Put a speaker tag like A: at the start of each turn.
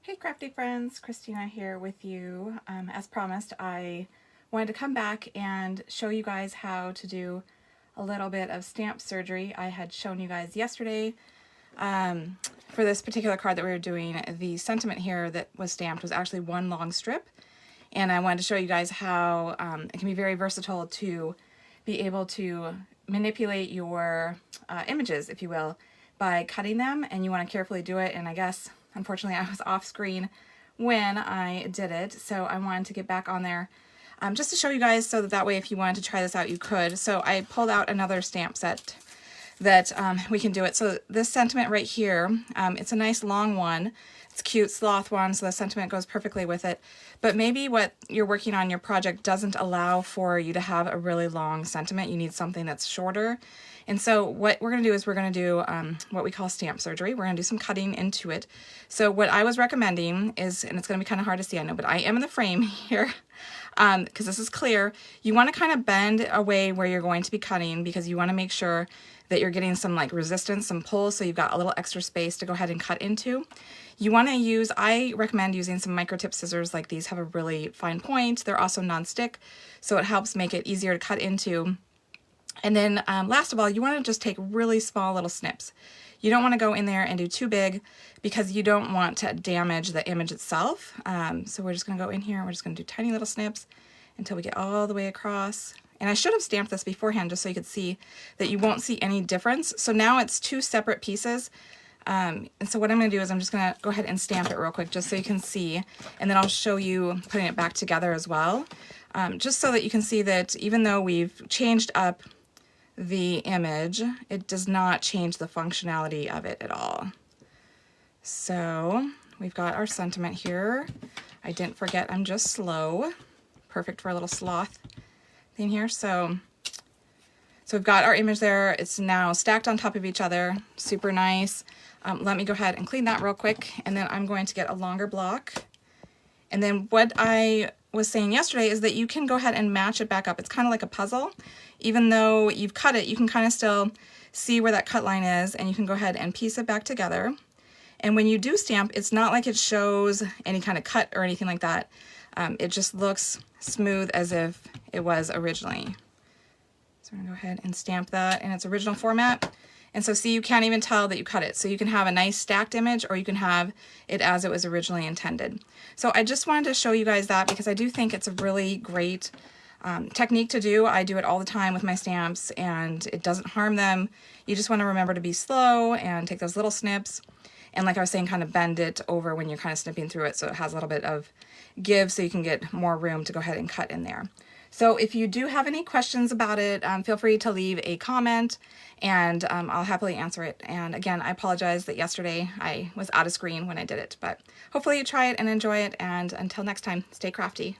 A: Hey crafty friends, Christina here with you. As promised, I wanted to come back and show you guys how to do a little bit of stamp surgery. I had shown you guys yesterday for this particular card that we were doing. The sentiment here that was stamped was actually one long strip, and I wanted to show you guys how it can be very versatile to be able to manipulate your images, if you will, by cutting them, and you want to carefully do it. And I guess unfortunately I was off screen when I did it, so I wanted to get back on there just to show you guys, so that way if you wanted to try this out you could. So I pulled out another stamp set that we can do it. So this sentiment right here, it's a nice long one. It's a cute sloth one, so the sentiment goes perfectly with it. But maybe what you're working on, your project, doesn't allow for you to have a really long sentiment. You need something that's shorter. And so what we're going to do is we're going to do what we call stamp surgery. We're going to do some cutting into it. So what I was recommending is, and it's going to be kind of hard to see, I know, but I am in the frame here because this is clear. You want to kind of bend away where you're going to be cutting, because you want to make sure that you're getting some like resistance, some pull, so you've got a little extra space to go ahead and cut into. You want to use, I recommend using some micro tip scissors. Like these have a really fine point. They're also non-stick, so it helps make it easier to cut into. And then last of all, you want to just take really small little snips. You don't want to go in there and do too big, because you don't want to damage the image itself. So we're just going to go in here and we're just going to do tiny little snips until we get all the way across. And I should have stamped this beforehand just so you could see that you won't see any difference. So now it's two separate pieces. And so what I'm going to do is I'm just going to go ahead and stamp it real quick just so you can see. And then I'll show you putting it back together as well. Just so that you can see that even though we've changed up the image, it does not change the functionality of it at all. So we've got our sentiment here. I didn't forget, I'm just slow. Perfect for a little sloth thing here. So we've got our image there. It's now stacked on top of each other. Super nice. Let me go ahead and clean that real quick, and then I'm going to get a longer block. And then what I was saying yesterday is that you can go ahead and match it back up. It's kind of like a puzzle. Even though you've cut it, you can kind of still see where that cut line is, and you can go ahead and piece it back together. And when you do stamp, it's not like it shows any kind of cut or anything like that. It just looks smooth as if it was originally. So I'm gonna go ahead and stamp that in its original format. And so see, you can't even tell that you cut it. So you can have a nice stacked image, or you can have it as it was originally intended. So I just wanted to show you guys that, because I do think it's a really great technique to do. I do it all the time with my stamps, and it doesn't harm them. You just want to remember to be slow and take those little snips. And like I was saying, kind of bend it over when you're kind of snipping through it, so it has a little bit of give, so you can get more room to go ahead and cut in there. So if you do have any questions about it, feel free to leave a comment, and I'll happily answer it. And again, I apologize that yesterday I was out of screen when I did it, but hopefully you try it and enjoy it. And until next time, stay crafty.